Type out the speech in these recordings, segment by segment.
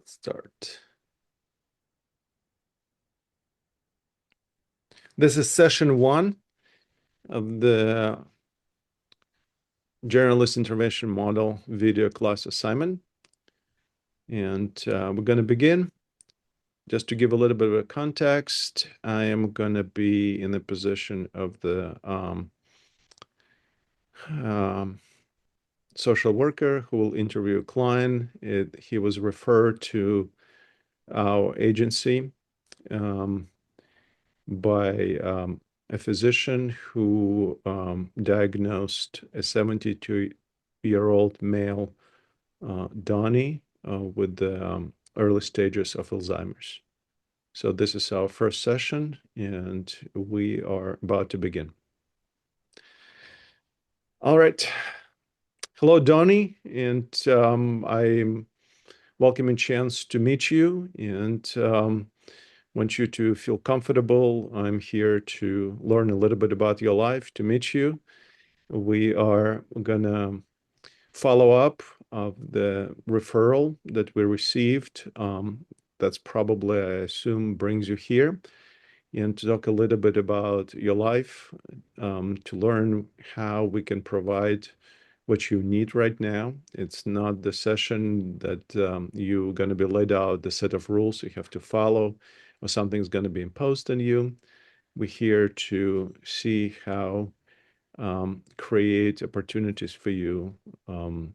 Let's start. This is session 1 of the Generalist Intervention Model video class assignment. And we're going to begin. Just to give a little bit of a context, I am going to be in the position of the social worker who will interview a client. He was referred to our agency by a physician who diagnosed a 72-year-old male, Donnie, with the early stages of Alzheimer's. So this is our first session, and we are about to begin. All right. Hello, Donnie, and I'm welcoming chance to meet you, and want you to feel comfortable. I'm here to learn a little bit about your life, to meet you. We are gonna follow up of the referral that we received. That's probably, I assume, brings you here, and to talk a little bit about your life, to learn how we can provide what you need right now. It's not the session that you're going to be laid out the set of rules you have to follow, or something's going to be imposed on you. We're here to see how create opportunities for you in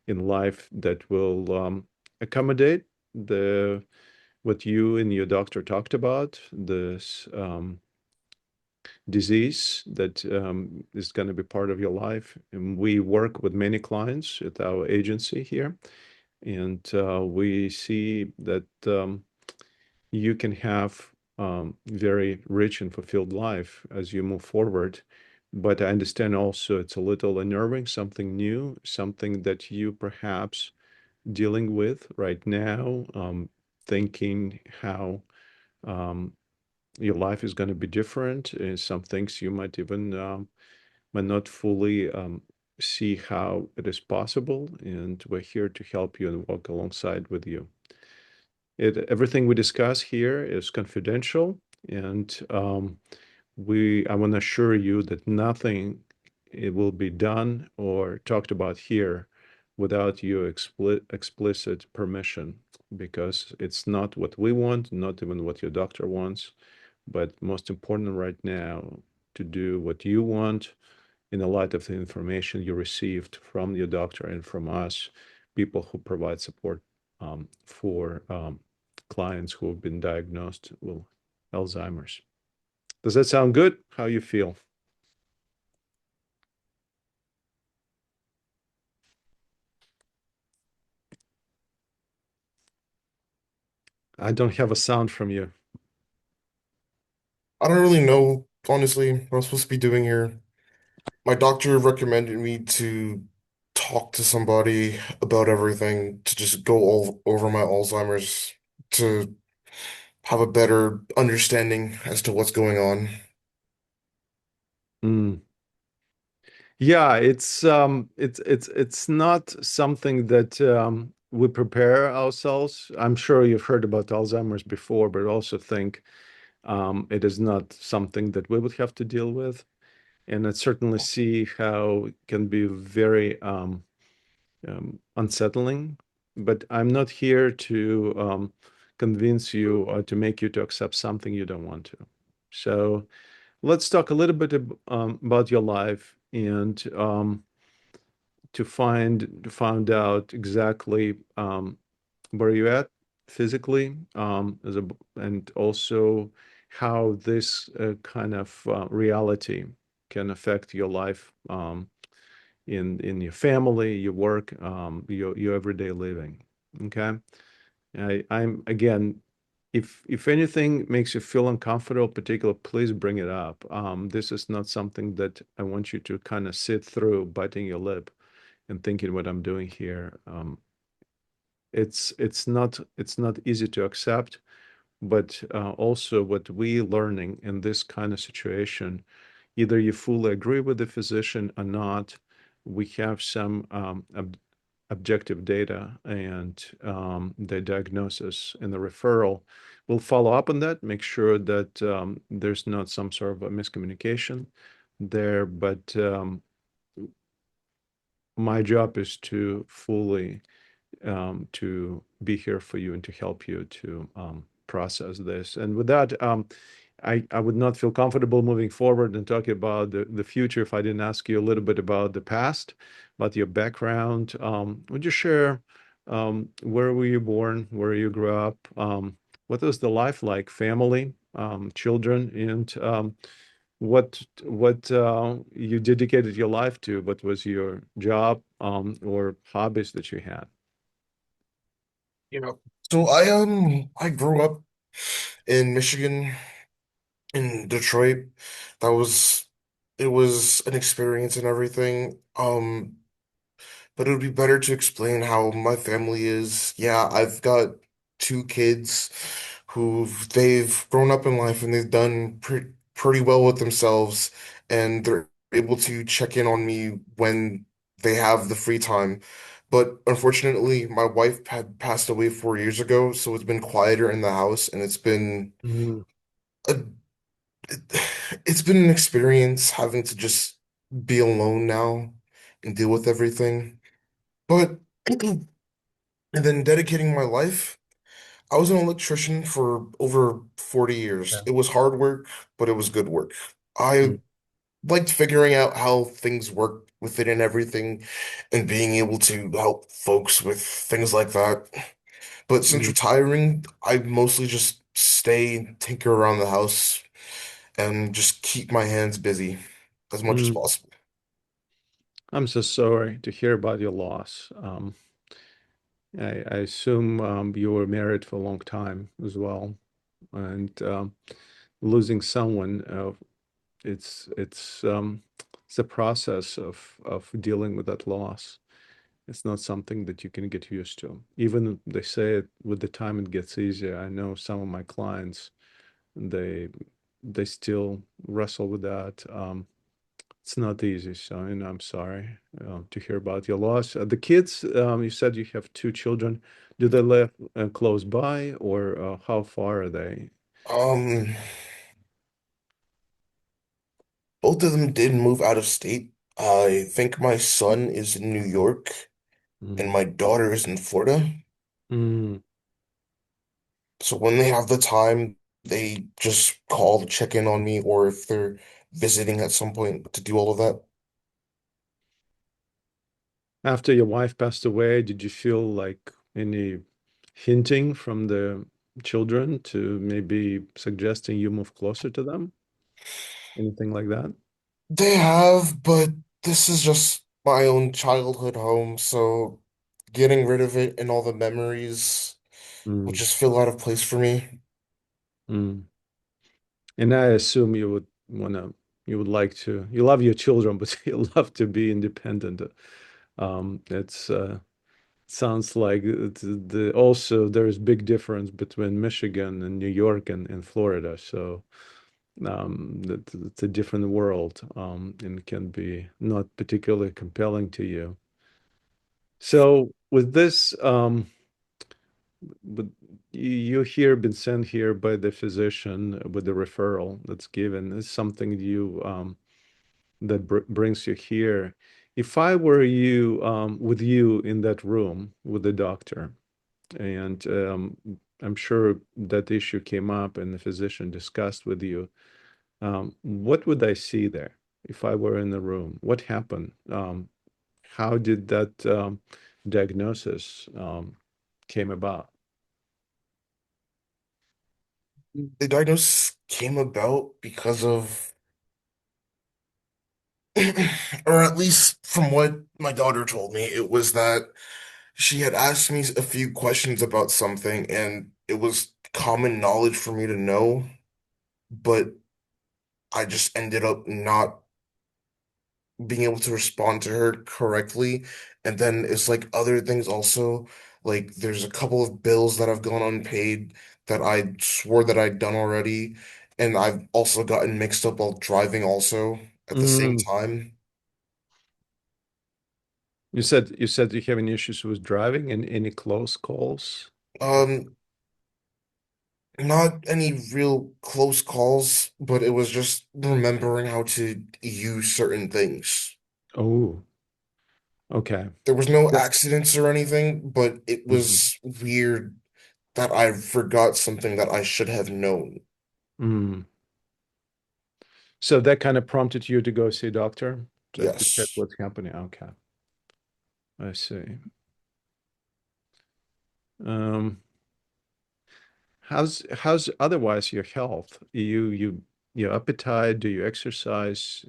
life that will accommodate what you and your doctor talked about, this disease that is going to be part of your life. And we work with many clients at our agency here, and we see that you can have very rich and fulfilled life as you move forward. But I understand also it's a little unnerving, something new, something that you perhaps dealing with right now, thinking how your life is going to be different. Some things you might even might not fully see how it is possible, and we're here to help you and walk alongside with you. Everything we discuss here is confidential, and I want to assure you that nothing it will be done or talked about here without your explicit permission, because it's not what we want, not even what your doctor wants, but most important right now, to do what you want in the light of the information you received from your doctor and from us, people who provide support for clients who have been diagnosed with Alzheimer's. Does that sound good? How you feel? I don't have a sound from you. I don't really know, honestly, what I'm supposed to be doing here. My doctor recommended me to talk to somebody about everything, to just go all over my Alzheimer's, to have a better understanding as to what's going on. Mm. Yeah, it's not something that we prepare ourselves. I'm sure you've heard about Alzheimer's before, but also think it is not something that we would have to deal with. And I certainly see how it can be very unsettling. But I'm not here to convince you or to make you to accept something you don't want to. So let's talk a little bit about your life, and to find out exactly where you're at physically, and also how this kind of reality can affect your life, in your family, your work, your everyday living. Okay. I'm again, if anything makes you feel uncomfortable, particular, please bring it up. This is not something that I want you to kind of sit through, biting your lip and thinking what I'm doing here. It's not easy to accept, but also what we learning in this kind of situation, either you fully agree with the physician or not, we have some objective data and the diagnosis and the referral. We'll follow up on that, make sure that there's not some sort of a miscommunication there. But my job is to fully to be here for you and to help you to process this. And with that, I would not feel comfortable moving forward and talking about the future if I didn't ask you a little bit about the past, about your background. Would you share where were you born, where you grew up, what was the life like, family, children, and what you dedicated your life to? What was your job or hobbies that you had? Yeah. So I grew up in Michigan, in Detroit. That was it was an experience and everything. But it would be better to explain how my family is. Yeah, I've got two kids they've grown up in life and they've done pretty well with themselves, and they're able to check in on me when they have the free time. But unfortunately, my wife had passed away 4 years ago, so it's been quieter in the house, and Mm, a, it's been an experience having to just be alone now and deal with everything. But and then dedicating my life, I was an electrician for over 40 years. yeah. It was hard work, but it was good work. Mm, I liked figuring out how things work with it and everything, and being able to help folks with things like that. But since mm, retiring, I mostly just stay and tinker around the house and just keep my hands busy as much as mm. possible. I'm so sorry to hear about your loss. I assume you were married for a long time as well, and losing someone, it's a process of dealing with that loss. It's not something that you can get used to. Even they say it with the time it gets easier. I know some of my clients, they they still wrestle with that. It's not easy, so and I'm sorry to hear about your loss. The kids, you said you have two children. Do they live close by, or how far are they? Um, Both of them did move out of state. I think my son is in New York and Mm. my daughter is in Florida. Mm. So when they have the time, they just call to check in on me, or if they're visiting at some point to do all of that. After your wife passed away, did you feel like any hinting from the children to maybe suggesting you move closer to them? Anything like that? They have, but this is just my own childhood home, so getting rid of it and all the memories will Mm. just feel out of place for me. Mm. And I assume you would like to, you love your children, but you love to be independent. It's sounds like also there's big difference between Michigan and New York and Florida. So it's a different world, and can be not particularly compelling to you. So with this, but you here been sent here by the physician with the referral that's given. It's something you that brings you here. If I were you with you in that room with the doctor, and I'm sure that issue came up and the physician discussed with you, what would I see there if I were in the room? What happened? How did that diagnosis came about? The diagnosis came about because of, or at least from what my daughter told me, it was that she had asked me a few questions about something, and it was common knowledge for me to know, but I just ended up not being able to respond to her correctly. And then it's like other things also, like there's a couple of bills that have gone unpaid that I swore that I'd done already, and I've also gotten mixed up while driving also at the same Mm, time. You said you're having issues with driving and any close calls? Um, Not any real close calls, but it was just remembering how to use certain things. Oh, okay. There was no Yeah. accidents or anything, but it Mhm. was weird that I forgot something that I should have known. Mm. So that kind of prompted you to go see a doctor to check Yes. what's happening. Okay, I see. Um, how's otherwise your health? Your appetite? Do you exercise?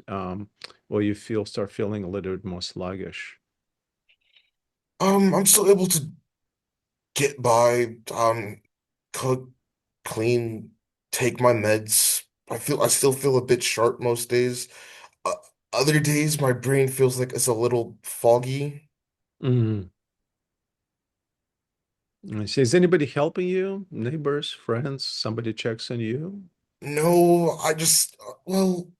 Or you start feeling a little bit more sluggish? I'm still able to get by, cook, clean, take my meds. I still feel a bit sharp most days. Uh, Other days, my brain feels like it's a little foggy. Mm. I see. Is anybody helping you? Neighbors, friends, somebody checks on you? No, well,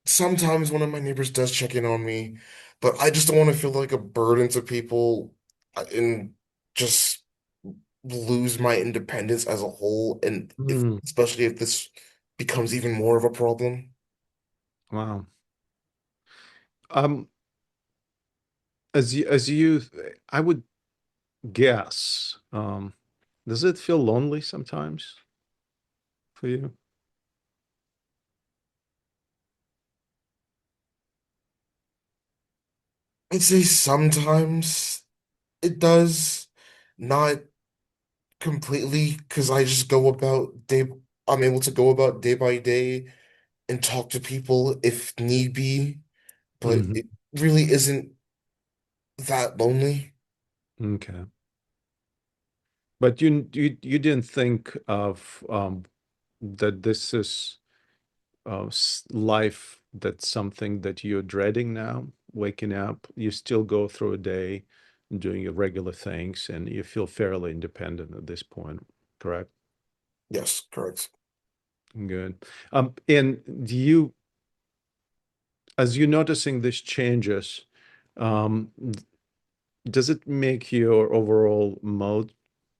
sometimes one of my neighbors does check in on me, but I just don't want to feel like a burden to people and just lose my independence as a whole. And if, Mm. especially if this becomes even more of a problem. Wow. Um, as you, I would guess. Does it feel lonely sometimes for you? I'd say sometimes it does, not completely, because I'm able to go about day by day and talk to people if need be, but Hmm. it really isn't that lonely. Okay. But you didn't think of that this is life, that's something that you're dreading now, waking up. You still go through a day doing your regular things and you feel fairly independent at this point, correct? Yes, correct. Good. And do you, as you're noticing these changes, um, does it make your overall mode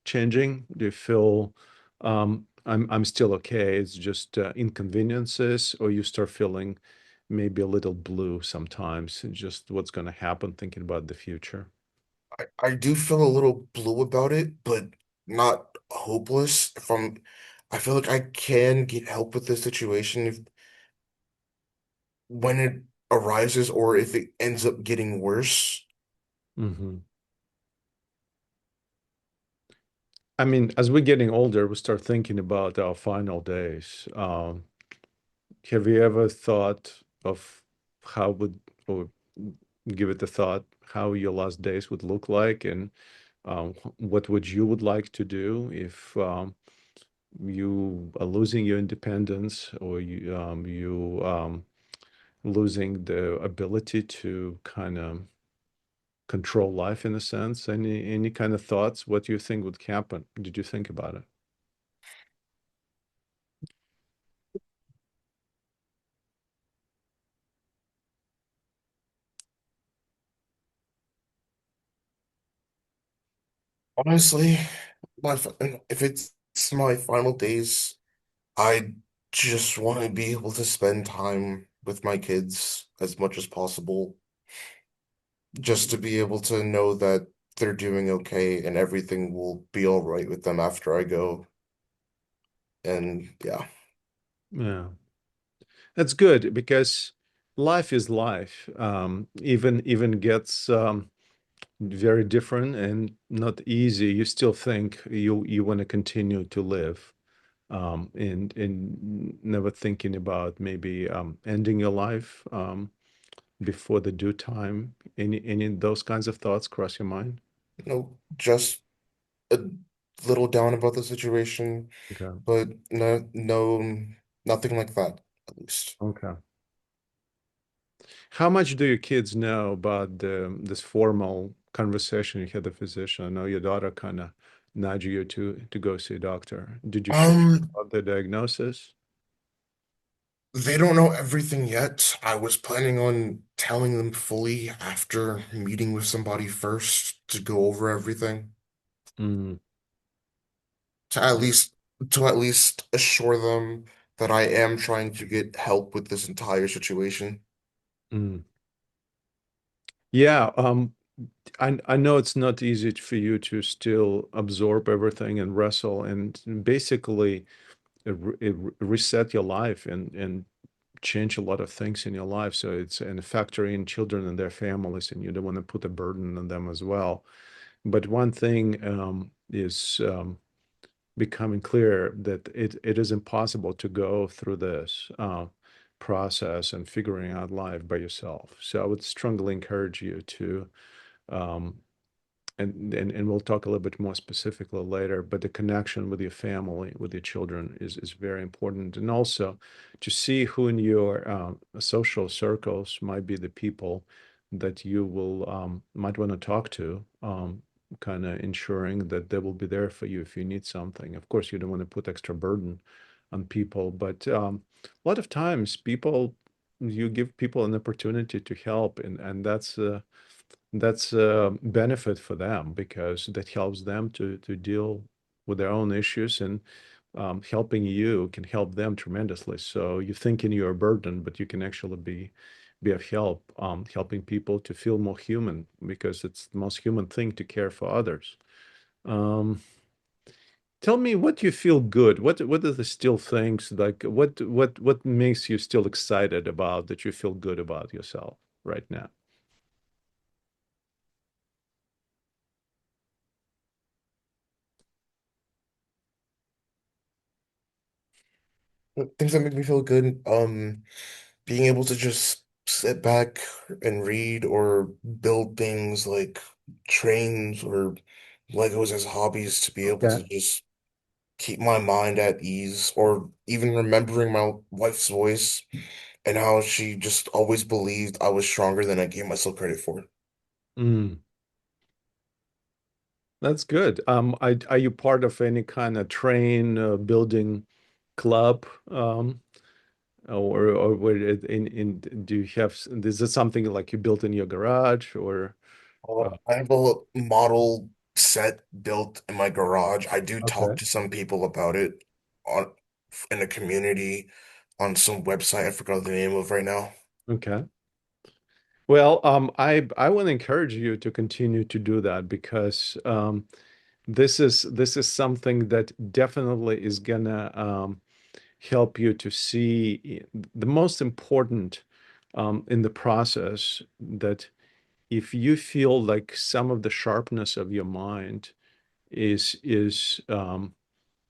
changing? Do you feel I'm still okay, it's just inconveniences, or you start feeling maybe a little blue sometimes, just what's going to happen, thinking about the future? I do feel a little blue about it, but not hopeless. I feel like I can get help with this situation if when it arises or if it ends up getting worse. Hmm. I mean, as we're getting older, we start thinking about our final days. Have you ever thought of how would, or give it a thought, how your last days would look like, and what would you would like to do if you are losing your independence, or you losing the ability to kind of control life in a sense? Any kind of thoughts? What do you think would happen? Did you think about it? Honestly, if it's my final days, I just want to be able to spend time with my kids as much as possible, just to be able to know that they're doing okay and everything will be all right with them after I go. And yeah, Yeah, that's good because life is life. Even gets very different and not easy. You still think you want to continue to live, and never thinking about maybe ending your life before the due time. Any of those kinds of thoughts cross your mind? just a little down about the situation, Okay. but nothing like that, at least. Okay. How much do your kids know about this formal conversation you had with the physician? I know your daughter kind of nudged you to go see a doctor. Did you share Um, about the diagnosis? They don't know everything yet. I was planning on telling them fully after meeting with somebody first to go over everything, Mm, to at least to at least assure them that I am trying to get help with this entire situation. mm. Yeah, I know it's not easy for you to still absorb everything and wrestle and basically reset your life and change a lot of things in your life. So it's and factor in children and their families, and you don't want to put a burden on them as well. But one thing is becoming clear that it is impossible to go through this process and figuring out life by yourself. So I would strongly encourage you to um, and we'll talk a little bit more specifically later, but the connection with your family, with your children is very important. And also to see who in your social circles might be the people that you will might want to talk to, kind of ensuring that they will be there for you if you need something. Of course, you don't want to put extra burden on people, but a lot of times people you give people an opportunity to help, and that's a benefit for them because that helps them to deal with their own issues and helping you can help them tremendously. So you thinking you're a burden, but you can actually be of help, helping people to feel more human because it's the most human thing to care for others. Um, Tell me what you feel good. What are the still things like what makes you still excited about that you feel good about yourself right now? Things that make me feel good, being able to just sit back and read or build things like trains or Legos as hobbies to be able Okay. to just keep my mind at ease, or even remembering my wife's voice and how she just always believed I was stronger than I gave myself credit for. Mm. That's good. Are you part of any kind of train building club, or in do you have is this something like you built in your garage or I have a model set built in my garage. I do talk okay, to some people about it on in the community on some website I forgot the name of right now. okay. Well, I want to encourage you to continue to do that because this is something that definitely is gonna help you to see the most important in the process that if you feel like some of the sharpness of your mind is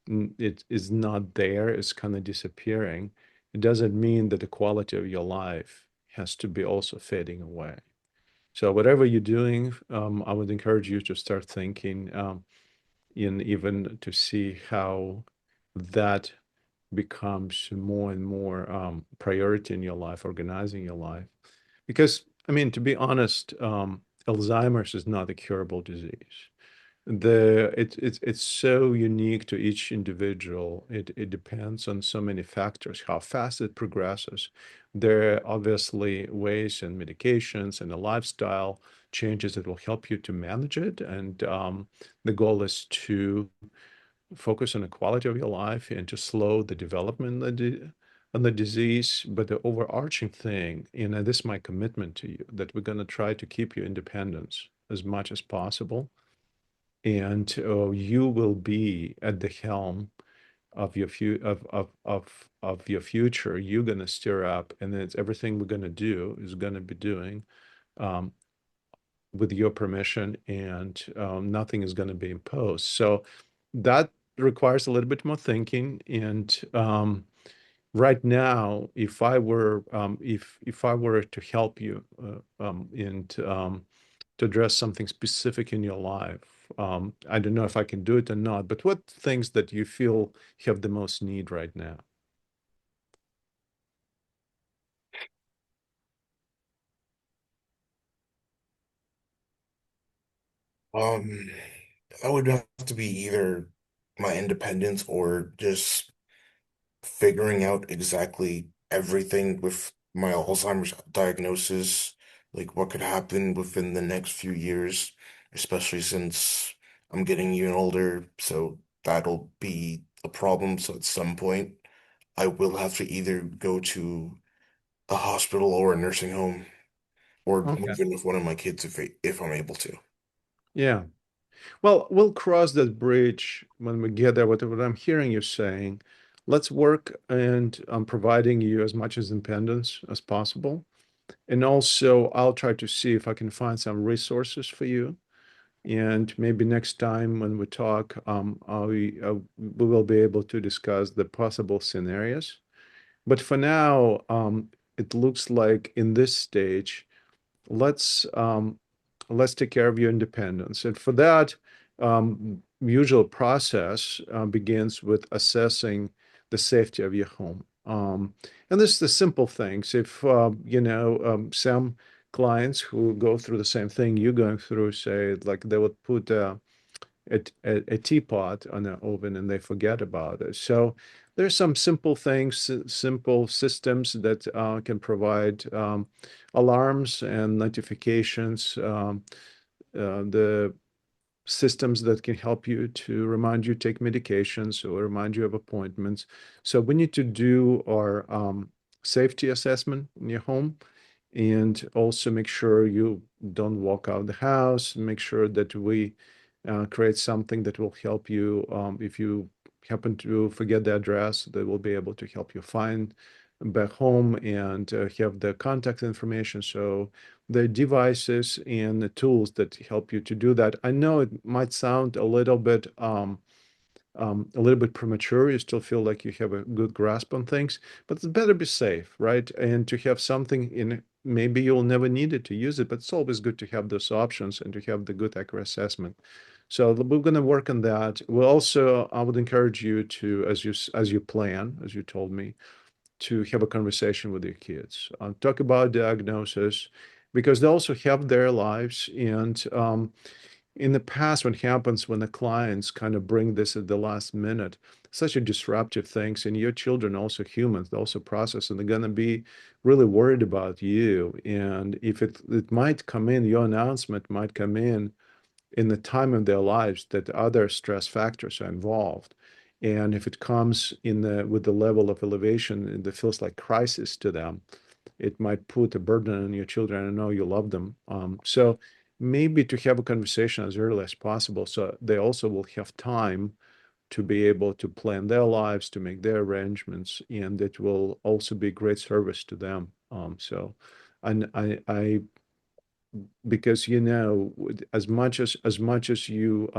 it is not there, is kind of disappearing, it doesn't mean that the quality of your life has to be also fading away. So whatever you're doing, I would encourage you to start thinking in even to see how that becomes more and more priority in your life, organizing your life. Because, I mean, to be honest, Alzheimer's is not a curable disease. It's so unique to each individual. It depends on so many factors, how fast it progresses. There are obviously ways and medications and a lifestyle changes that will help you to manage it. And the goal is to focus on the quality of your life and to slow the development of the disease. But the overarching thing, and this is my commitment to you, that we're going to try to keep your independence as much as possible. And you will be at the helm of your of your future. You're going to steer up, and it's everything we're going to do is going to be doing um, with your permission, and nothing is going to be imposed. So that requires a little bit more thinking. And right now, if I were to help you and to address something specific in your life, I don't know if I can do it or not. But what things that you feel have the most need right now? Um, that would have to be either my independence or just figuring out exactly everything with my Alzheimer's diagnosis, like what could happen within the next few years, especially since I'm getting even older. So that'll be a problem. So at some point, I will have to either go to a hospital or a nursing home or Okay. move in with one of my kids if I'm able to. Yeah. Well, we'll cross that bridge when we get there. What I'm hearing you saying, let's work and providing you as much as independence as possible. And also, I'll try to see if I can find some resources for you. And maybe next time when we talk, we will be able to discuss the possible scenarios. But for now, it looks like in this stage, let's let's take care of your independence. And for that, usual process begins with assessing the safety of your home. And this is the simple things. If some clients who go through the same thing you're going through, say, like they would put a teapot on an oven and they forget about it. So there's some simple things, simple systems that can provide alarms and notifications, the systems that can help you to remind you take medications or remind you of appointments. So we need to do our safety assessment in your home and also make sure you don't walk out the house. Make sure that we create something that will help you if you happen to forget the address, they will be able to help you find back home and have the contact information. So the devices and the tools that help you to do that. I know it might sound a little bit premature. You still feel like you have a good grasp on things, but it's better be safe, right? And to have something in, maybe you'll never need it to use it, but it's always good to have those options and to have the good accurate assessment. So we're going to work on that. We'll also, I would encourage you to, as you plan, as you told me, to have a conversation with your kids, talk about diagnosis, because they also have their lives. And in the past, what happens when the clients kind of bring this at the last minute, such a disruptive things, and your children also humans, they also process, and they're gonna be really worried about you. And if it might come in, your announcement might come in the time of their lives that other stress factors are involved. And if it comes in the with the level of elevation that feels like crisis to them, it might put a burden on your children. I know you love them. So maybe to have a conversation as early as possible so they also will have time to be able to plan their lives, to make their arrangements, and it will also be great service to them. And I because as much as you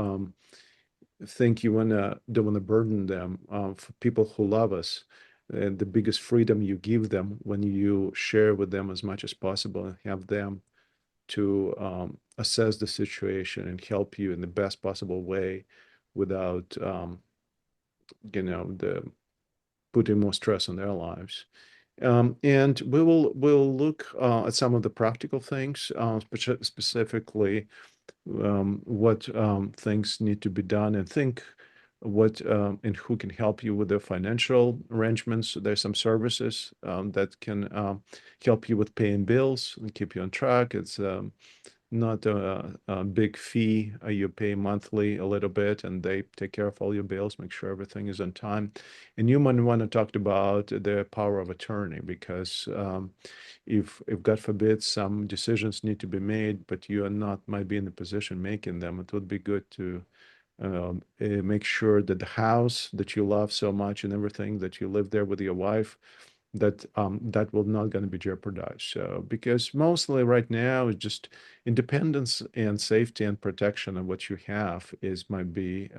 think you wanna don't wanna burden them, for people who love us, and the biggest freedom you give them when you share with them as much as possible and have them to assess the situation and help you in the best possible way without the putting more stress on their lives. And we'll look at some of the practical things, specifically what things need to be done, and think what and who can help you with the financial arrangements. There's some services that can help you with paying bills and keep you on track. It's not a big fee. You pay monthly a little bit, and they take care of all your bills, make sure everything is on time. And you might want to talk about the power of attorney, because if God forbid some decisions need to be made, but you are not might be in the position making them, it would be good to make sure that the house that you love so much and everything that you live there with your wife, that will not going to be jeopardized. So because mostly right now it's just independence and safety and protection of what you have is might be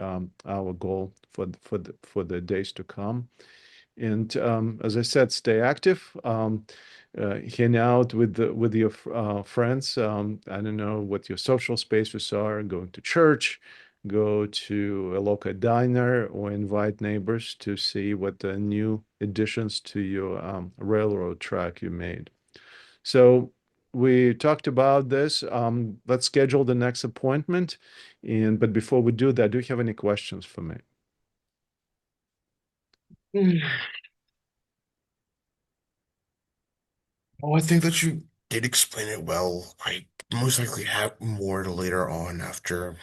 our goal for the days to come. And as I said, stay active. Hang out with your friends. I don't know what your social spaces are. Going to church, go to a local diner, or invite neighbors to see what the new additions to your railroad track you made. So we talked about this. Let's schedule the next appointment. And but before we do that, do you have any questions for me? Oh, I think that you did explain it well. I most likely have more later on after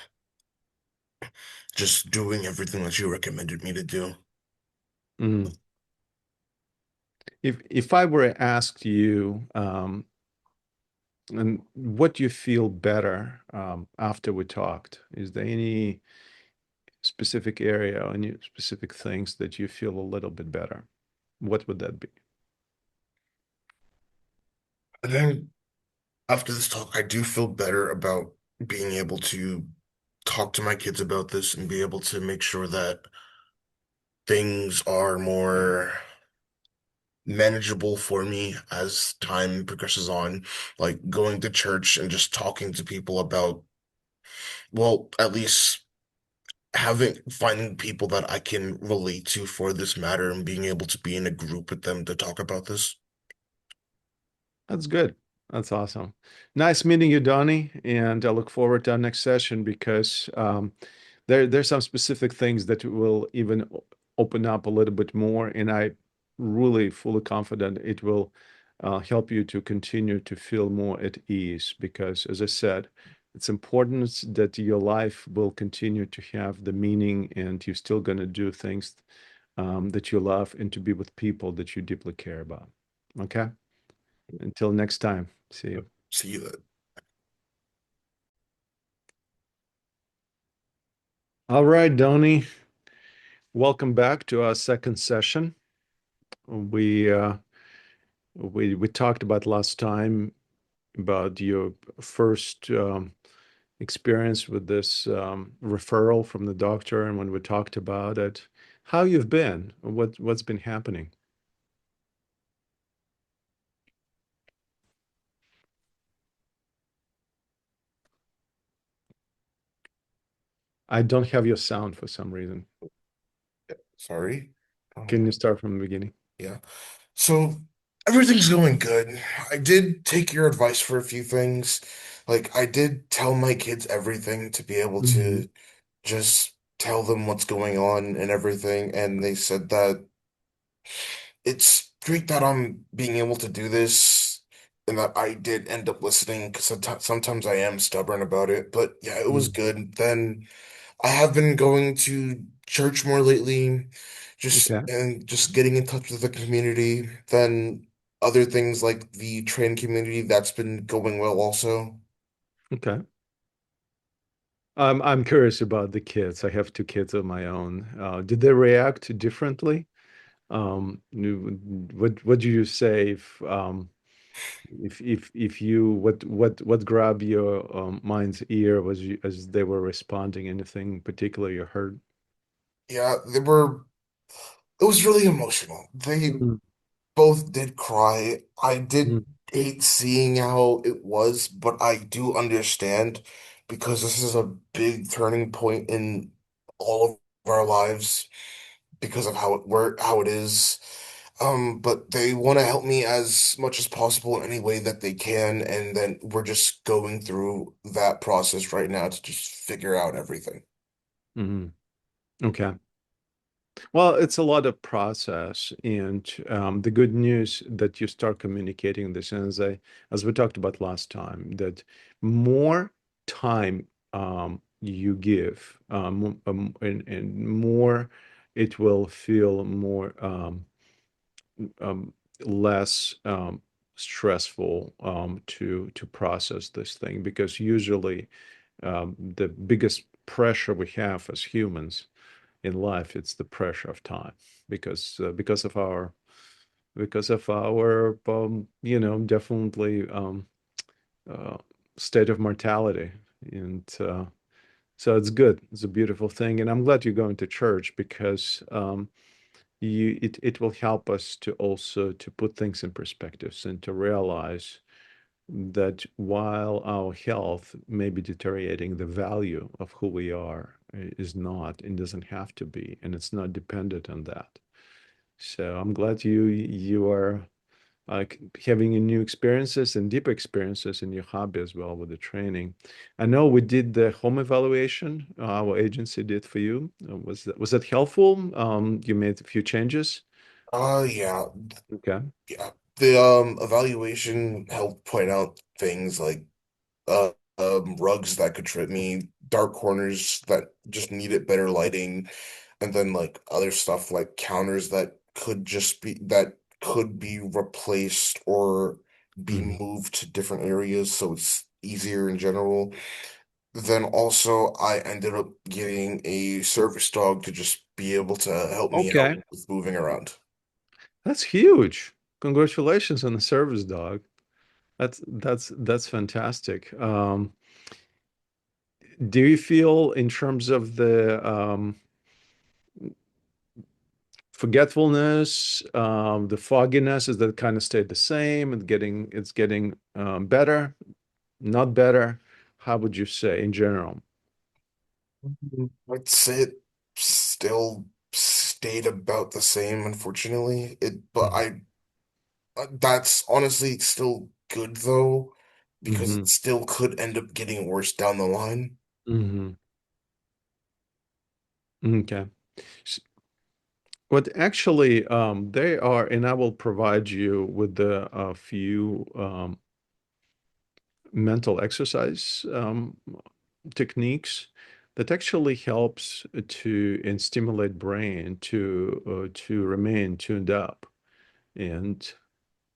just doing everything that you recommended me to do. Mm. If I were to ask you, and what do you feel better after we talked? Is there any specific area or any specific things that you feel a little bit better? What would that be? And then after this talk, I do feel better about being able to talk to my kids about this and be able to make sure that things are more manageable for me as time progresses on, like going to church and just talking to people about, well, at least finding people that I can relate to for this matter and being able to be in a group with them to talk about this. That's good. That's awesome. Nice meeting you, Donnie, and I look forward to our next session because there's some specific things that will even open up a little bit more, and I really fully confident it will help you to continue to feel more at ease because, as I said, it's important that your life will continue to have the meaning and you're still going to do things that you love and to be with people that you deeply care about. Okay? Until next time. See you. See you then. All right, Donnie. Welcome back to our second session. We uh, we talked about last time about your first experience with this referral from the doctor, and when we talked about it, how you've been, what's been happening. I don't have your sound for some reason. Sorry. Can you Um, start from the beginning? yeah. So everything's going good. I did take your advice for a few things. Like I did tell my kids everything to be able Mhm. to just tell them what's going on and everything. And they said that it's great that I'm being able to do this and that I did end up listening because sometimes I am stubborn about it. But yeah, it was Mm. good. Then I have been going to church more lately, Okay. just getting in touch with the community. Then other things like the train community, that's been going well also. Okay. I'm curious about the kids. I have two kids of my own. Did they react differently? What do you say if you what grabbed your mind's ear was you, as they were responding? Anything particular you heard? Yeah, it was really emotional. They Mm, both did cry. I did mm, hate seeing how it was, but I do understand because this is a big turning point in all of our lives because of how it is. But they want to help me as much as possible in any way that they can, and then we're just going through that process right now to just figure out everything. mm. Okay. Well, it's a lot of process, and the good news that you start communicating this, and as we talked about last time, that more time you give, and more it will feel more um, less stressful to process this thing, because usually the biggest pressure we have as humans in life, it's the pressure of time because of our definitely uh, state of mortality. And so it's good, it's a beautiful thing, and I'm glad you're going to church because it will help us to also to put things in perspectives and to realize that while our health may be deteriorating, the value of who we are is not and doesn't have to be, and it's not dependent on that. So I'm glad you are having new experiences and deeper experiences in your hobby as well with the training. I know we did the home evaluation, our agency did for you. Was that helpful? You made a few changes. Yeah, Okay. yeah. The evaluation helped point out things like rugs that could trip me, dark corners that just needed better lighting, and then like other stuff like counters that could be replaced or be Mhm. moved to different areas so it's easier in general. Then also I ended up getting a service dog to just be able to help me out Okay, with moving around. that's huge. Congratulations on the service dog. That's fantastic. Do you feel in terms of the forgetfulness, the fogginess, is that kind of stayed the same? It's getting better, not better? How would you say in general? I'd say it still stayed about the same, unfortunately. But Mhm. that's honestly still good though, because it Hmm. still could end up getting worse down the line. Hmm. Okay. S- What actually they are, and I will provide you with the a few mental exercise techniques that actually helps to and stimulate brain to remain tuned up. And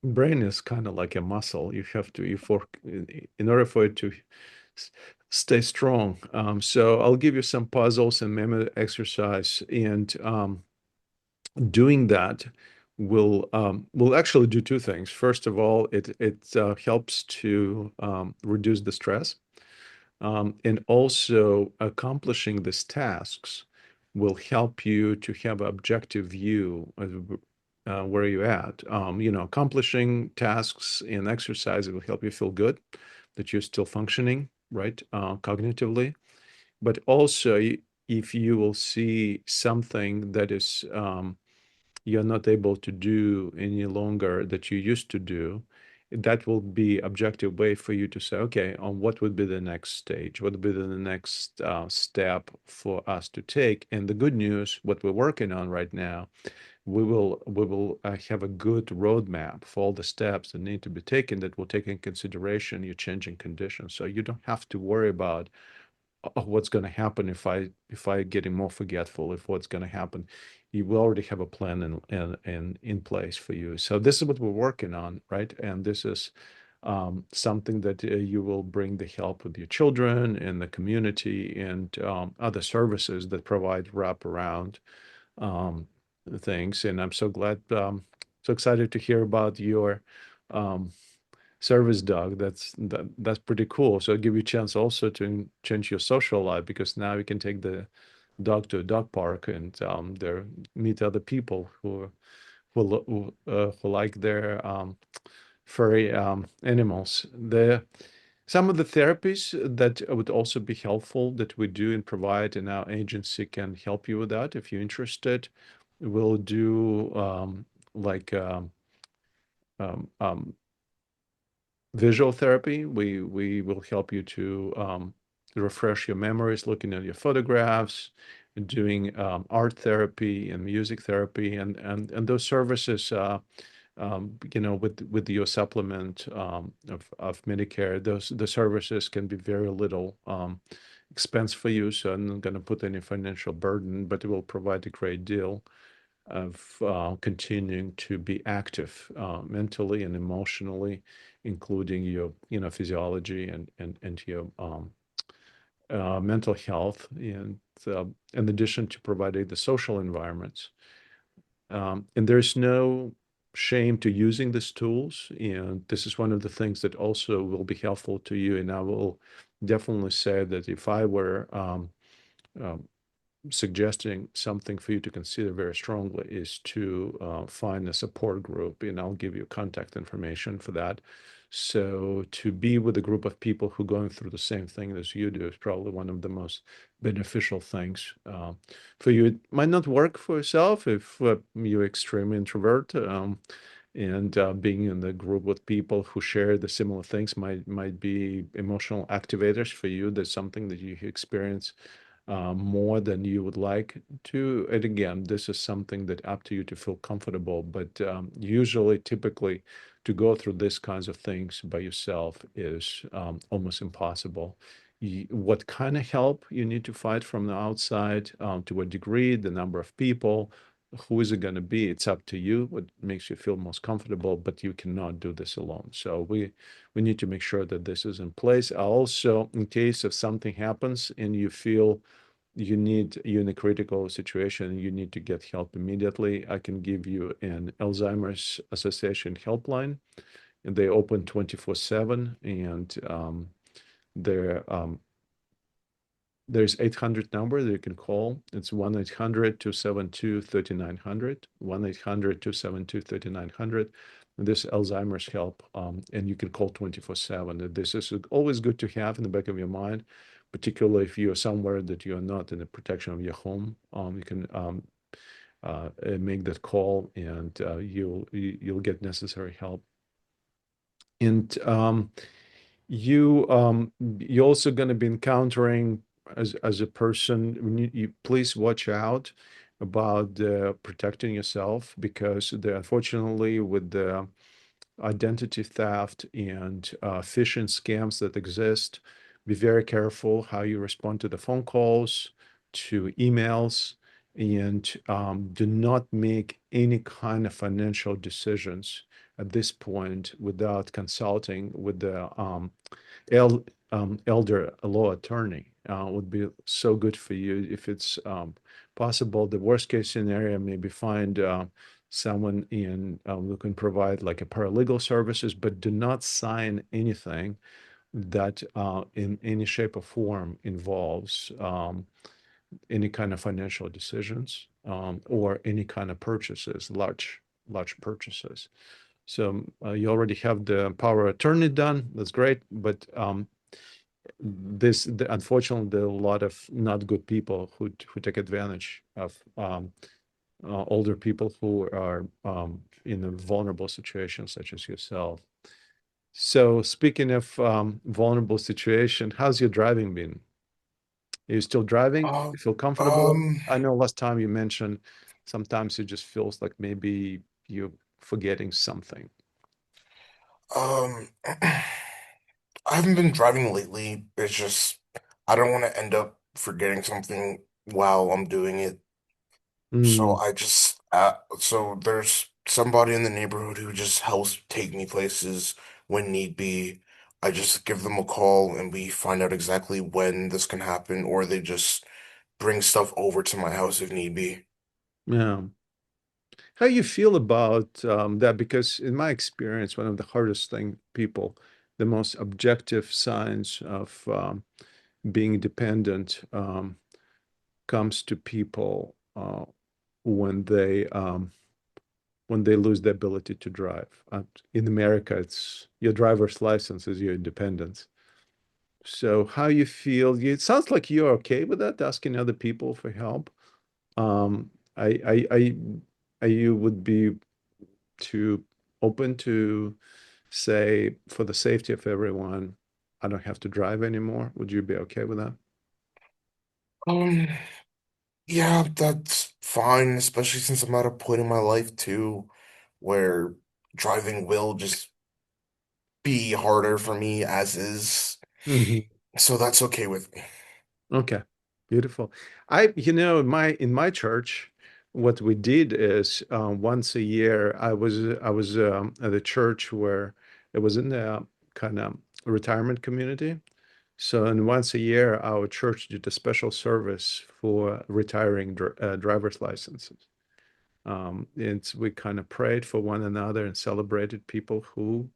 brain is kind of like a muscle. You have to you for in order for it to s- stay strong. So I'll give you some puzzles and memory exercise, and doing that will actually do two things. First of all, it helps to reduce the stress, and also accomplishing these tasks will help you to have an objective view of where you're at. Accomplishing tasks and exercise will help you feel good that you're still functioning, right, cognitively. But also, if you will see something that is you're not able to do any longer that you used to do, that will be objective way for you to say, okay, on what would be the next stage, what would be the next step for us to take. And the good news, what we're working on right now, we will have a good roadmap for all the steps that need to be taken that will take in consideration your changing conditions. So you don't have to worry about what's going to happen if I getting more forgetful, if what's going to happen. You will already have a plan and in place for you. So this is what we're working on, right? And this is something that you will bring the help with your children and the community and other services that provide wraparound um, things. And I'm so glad, so excited to hear about your um, service dog. That's pretty cool. So it'll give you a chance also to change your social life because now you can take the dog to a dog park and there meet other people who like their furry animals. The Some of the therapies that would also be helpful that we do and provide in our agency can help you with that if you're interested. We'll do like um, um, visual therapy. We will help you to refresh your memories, looking at your photographs, doing art therapy and music therapy, and those services. With your supplement of Medicare, those the services can be very little expense for you. So I'm not going to put any financial burden, but it will provide a great deal of continuing to be active mentally and emotionally, including your, physiology and your mental health, and in addition to providing the social environments. And there's no shame to using these tools, and this is one of the things that also will be helpful to you. And I will definitely say that if I were um, suggesting something for you to consider very strongly is to find a support group, and I'll give you contact information for that. So to be with a group of people who are going through the same thing as you do is probably one of the most beneficial things for you. It might not work for yourself if you're extremely introvert. And being in the group with people who share the similar things might be emotional activators for you. That's something that you experience more than you would like to. And again, this is something that up to you to feel comfortable, but usually, typically, to go through these kinds of things by yourself is almost impossible. What kind of help you need to fight from the outside, to a degree, the number of people, who is it going to be? It's up to you, what makes you feel most comfortable, but you cannot do this alone. So we need to make sure that this is in place. Also, in case if something happens and you feel you're in a critical situation, you need to get help immediately, I can give you an Alzheimer's Association helpline, and they open 24/7, and they're there's 800 number that you can call. It's 1-800-272-3900, 1-800-272-3900. This Alzheimer's help, and you can call 24/7. This is always good to have in the back of your mind, particularly if you're somewhere that you're not in the protection of your home. You can make that call, and you'll get necessary help. And you're also going to be encountering, as a person, you please watch out about protecting yourself, because unfortunately, with the identity theft and phishing scams that exist, be very careful how you respond to the phone calls, to emails, and do not make any kind of financial decisions at this point without consulting with the el elder law attorney. Would be so good for you if it's possible. The worst case scenario, maybe find someone who can provide like a paralegal services, but do not sign anything that in any shape or form involves any kind of financial decisions, or any kind of purchases, large purchases. So you already have the power of attorney done. That's great, but unfortunately, there are a lot of not good people who take advantage of older people who are in a vulnerable situation, such as yourself. So, speaking of vulnerable situation, how's your driving been? Are you still driving? Uh, You feel comfortable? um, I know last time you mentioned sometimes it just feels like maybe you're forgetting something. um, I haven't been driving lately. It's just I don't want to end up forgetting something while I'm doing it. So Mm, so there's somebody in the neighborhood who just helps take me places when need be. I just give them a call and we find out exactly when this can happen, or they just bring stuff over to my house if need be. yeah. How you feel about that? Because in my experience, one of the hardest thing people, the most objective signs of being dependent, comes to people when they lose the ability to drive. In America, it's your driver's license is your independence. So how you feel? It sounds like you're okay with that, asking other people for help. Um, I you would be too open to say, for the safety of everyone, I don't have to drive anymore? Would you be okay with that? Um, yeah, that's fine, especially since I'm at a point in my life too where driving will just be harder for me as is. Mhm. So that's okay with me. Okay, beautiful. In my church, what we did is once a year, I was at a church where it was in the kind of retirement community. So, and once a year, our church did a special service for retiring driver's licenses. And we kind of prayed for one another and celebrated people who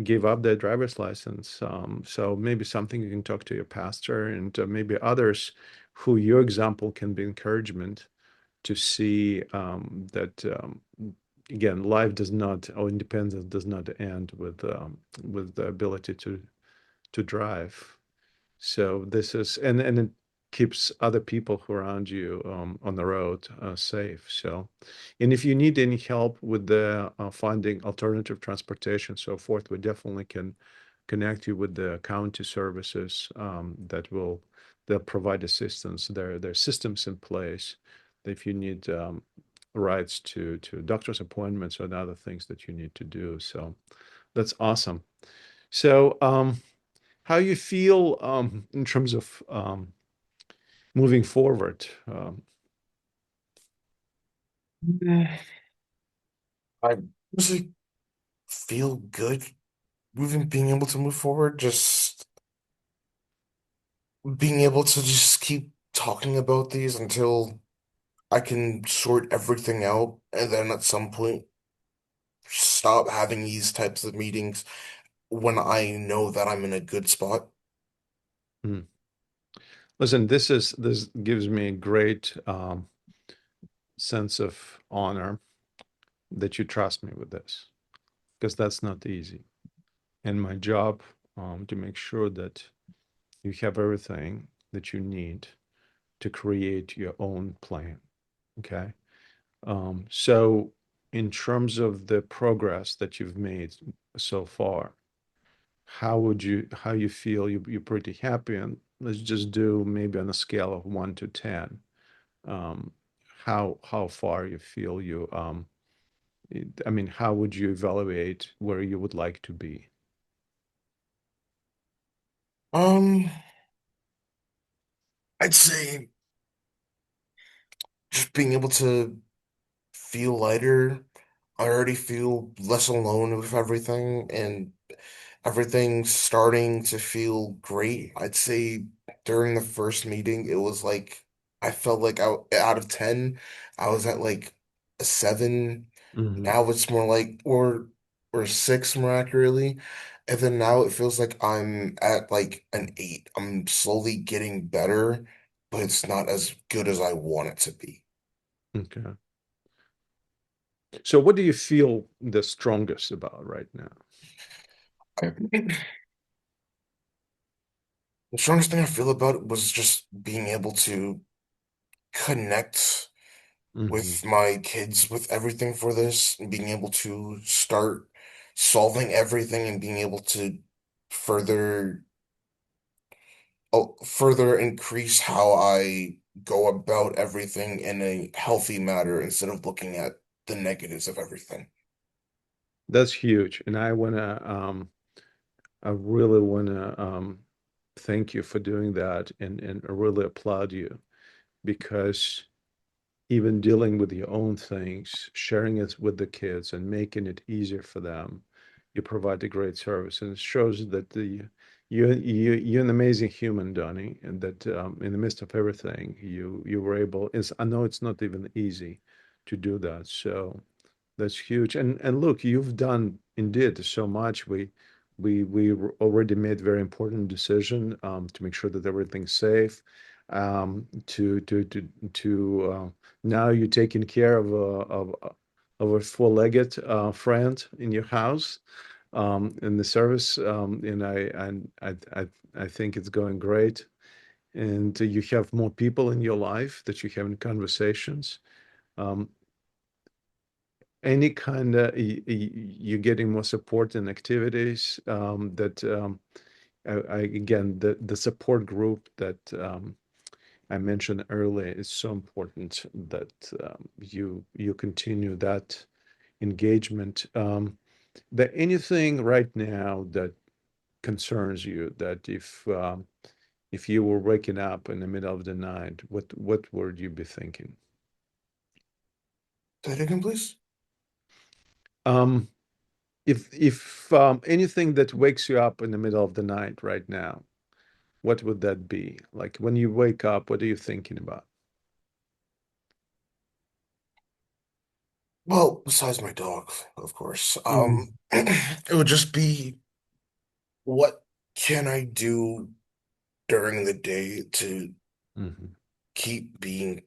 give up their driver's license. So maybe something you can talk to your pastor, and maybe others who your example can be encouragement to see that again, life does not, or independence does not end with the ability to drive. So this is, and it keeps other who around you on the road safe. So, and if you need any help with the finding alternative transportation, so forth, we definitely can connect you with the county services they'll provide assistance. There are systems in place that if you need rights to doctor's appointments or other things that you need to do. So that's awesome. So how you feel in terms of moving forward? I honestly feel good moving, being able to move forward, just being able to just keep talking about these until I can sort everything out, and then at some point stop having these types of meetings when I know that I'm in a good spot. Hmm. Listen, this gives me a great sense of honor that you trust me with this because that's not easy. And my job to make sure that you have everything that you need to create your own plan. Okay. So in terms of the progress that you've made so far, how you feel you're pretty happy? And let's just do maybe on a scale of 1 to 10. Um, how far you feel I mean, how would you evaluate where you would like to be? Um, I'd say just being able to feel lighter. I already feel less alone with everything, and everything's starting to feel great. I'd say during the first meeting, it was like I felt like out of 10, I was at like a 7. Hmm. Now it's more like or 6 more accurately. And then now it feels like I'm at like an 8. I'm slowly getting better, but it's not as good as I want it to be. Okay. So what do you feel the strongest about right now? The strongest thing I feel about it was just being able to connect Hmm. with my kids with everything for this and being able to start solving everything and being able to further further increase how I go about everything in a healthy manner instead of looking at the negatives of everything. That's huge. And I really wanna thank you for doing that and I really applaud you because even dealing with your own things, sharing it with the kids and making it easier for them, you provide a great service. And it shows that you're an amazing human, Donnie, and that in the midst of everything, you were able, I know it's not even easy to do that. So that's huge. And look, you've done indeed so much. We already made very important decision to make sure that everything's safe. To now you're taking care of a four-legged friend in your house in the service. And I think it's going great. And you have more people in your life that you're having conversations. Um, any kind of you're getting more support and activities that again the support group that I mentioned earlier is so important that you continue that engagement. There anything right now that concerns you that if you were waking up in the middle of the night, what would you be thinking? Say it again, please. Um, if anything that wakes you up in the middle of the night right now, what would that be? Like when you wake up, what are you thinking about? Well, besides my dog, of course, Hmm. it would just be what can I do during the day to Hmm. keep being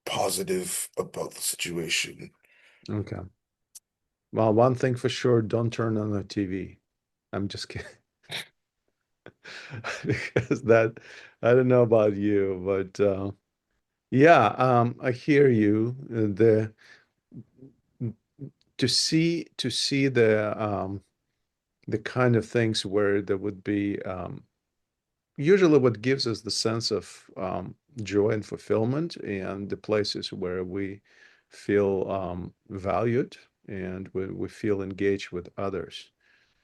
positive about the situation. Okay. Well, one thing for sure, don't turn on the TV. I'm just kidding. Because that, I don't know about you, but yeah, I hear you. The to see the kind of things where there would be usually what gives us the sense of joy and fulfillment, and the places where we feel valued and we feel engaged with others.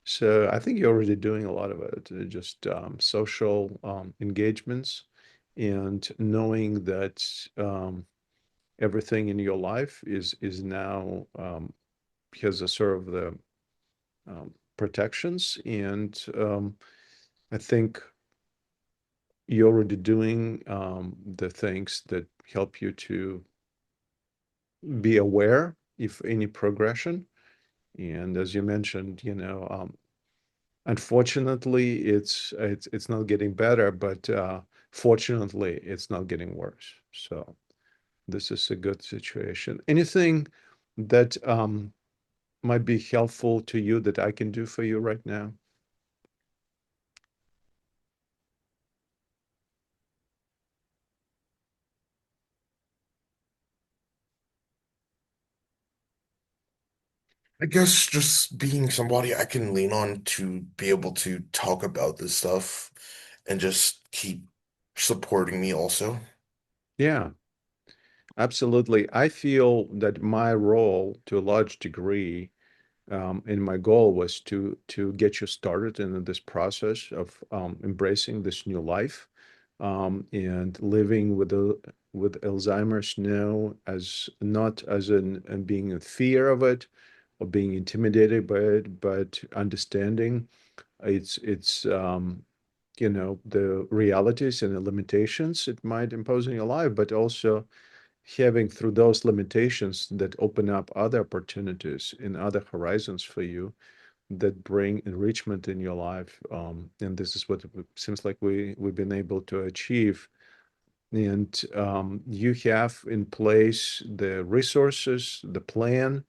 So I think you're already doing a lot of it, just social engagements and knowing that everything in your life is now has a sort of the protections, and I think you're already doing the things that help you to be aware if any progression. And as you mentioned, unfortunately, it's not getting better, but fortunately, it's not getting worse. So this is a good situation. Anything that might be helpful to you that I can do for you right now? I guess just being somebody I can lean on to be able to talk about this stuff and just keep supporting me also. Yeah, absolutely. I feel that my role, to a large degree, and my goal was to get you started in this process of embracing this new life, and living with Alzheimer's now, as not as in and being in fear of it or being intimidated by it, but understanding its the realities and the limitations it might impose in your life, but also having through those limitations that open up other opportunities and other horizons for you that bring enrichment in your life. And this is what it seems like we've been able to achieve. And you have in place the resources, the plan,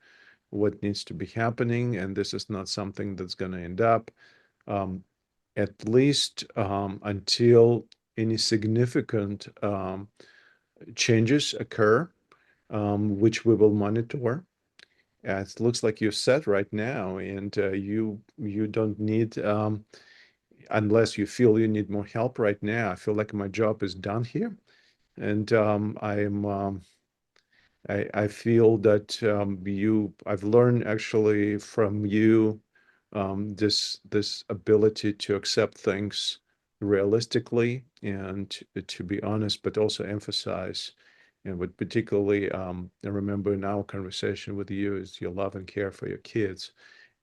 what needs to be happening, and this is not something that's going to end up, um, at least until any significant changes occur, which we will monitor. It looks like you're set right now, and you don't need, unless you feel you need more help right now. I feel like my job is done here, and I feel that I've learned actually from you this ability to accept things realistically and to be honest, but also emphasize. And what particularly I remember in our conversation with you is your love and care for your kids,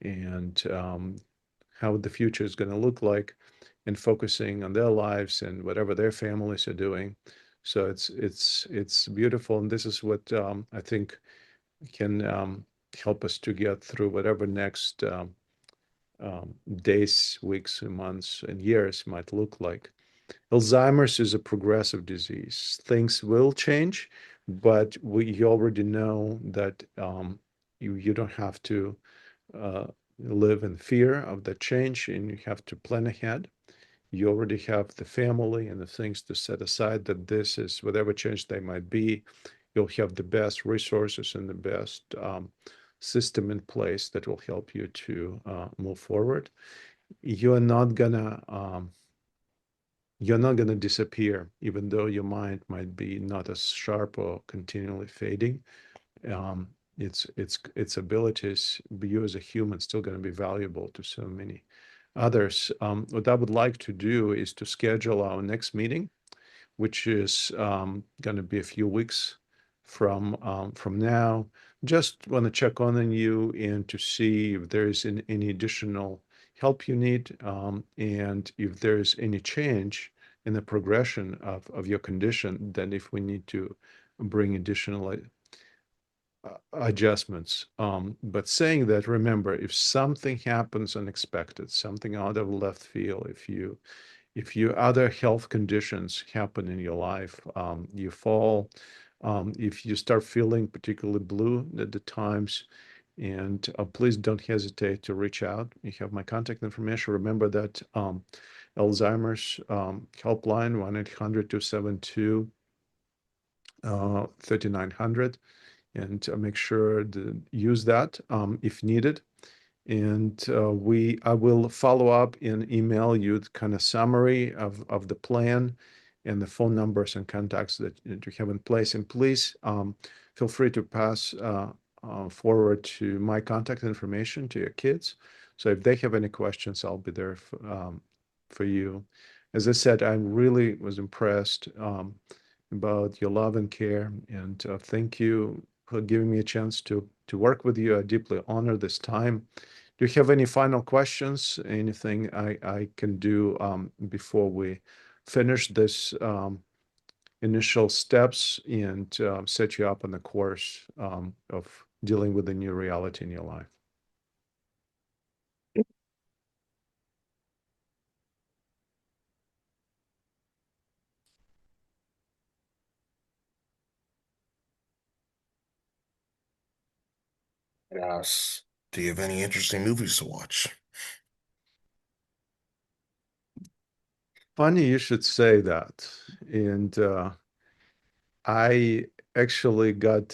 and how the future is going to look like, and focusing on their lives and whatever their families are doing. So it's beautiful, and this is what I think can help us to get through whatever next days, weeks, and months, and years might look like. Alzheimer's is a progressive disease. Things will change, but you already know that you don't have to uh, live in fear of the change, and you have to plan ahead. You already have the family and the things to set aside, that this is whatever change they might be, you'll have the best resources and the best system in place that will help you to move forward. You're not gonna you're not gonna disappear, even though your mind might be not as sharp or continually fading. Um, its abilities, you as a human, still going to be valuable to so many others. What I would like to do is to schedule our next meeting, which is going to be a few weeks from now. Just want to check on you and to see if there is any additional help you need, and if there is any change in the progression of your condition, then if we need to bring additional adjustments. But saying that, remember, if something happens unexpected, something out of left field, if you other health conditions happen in your life, you fall, if you start feeling particularly blue at the times, and please don't hesitate to reach out. You have my contact information. Remember that Alzheimer's helpline, 1-800-272 3900, and make sure to use that if needed. And I will follow up and email you the kind of summary of the plan and the phone numbers and contacts that you have in place. And please feel free to pass forward to my contact information to your kids. So if they have any questions, I'll be there for you. As I said, I really was impressed about your love and care, and thank you for giving me a chance to work with you. I deeply honor this time. Do you have any final questions? Anything I can do before we finish this initial steps and set you up on the course of dealing with the new reality in your life? Yes. Do you have any interesting movies to watch? Funny you should say that. And I actually got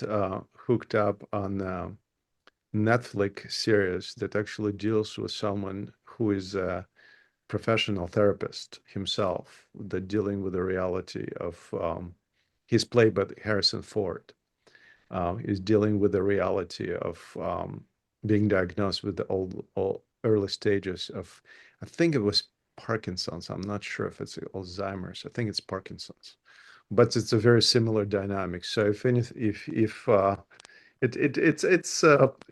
hooked up on Netflix series that actually deals with someone who is a professional therapist himself, that dealing with the reality of he's played by Harrison Ford. Is dealing with the reality of being diagnosed with the old early stages of, I think it was Parkinson's. I'm not sure if it's Alzheimer's. I think it's Parkinson's, but it's a very similar dynamic. So if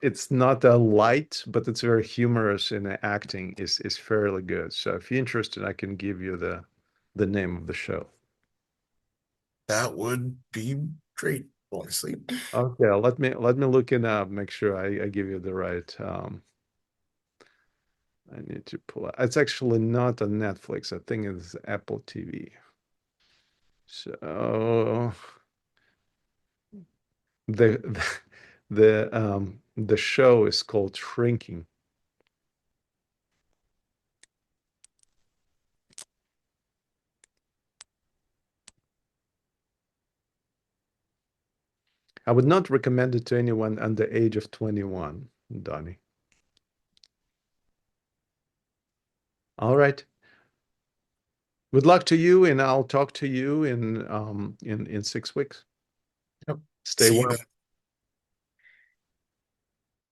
it's not a light, but it's very humorous, and the acting is fairly good. So if you're interested, I can give you the name of the show. That would be great, honestly. Okay, let me look it up. Make sure I give you the right. I need to pull it. It's actually not on Netflix. I think it's Apple TV. So the the show is called Shrinking. I would not recommend it to anyone under the age of 21, Donnie. All right. Good luck to you, and I'll talk to you in 6 weeks. Yep. Stay See you. well.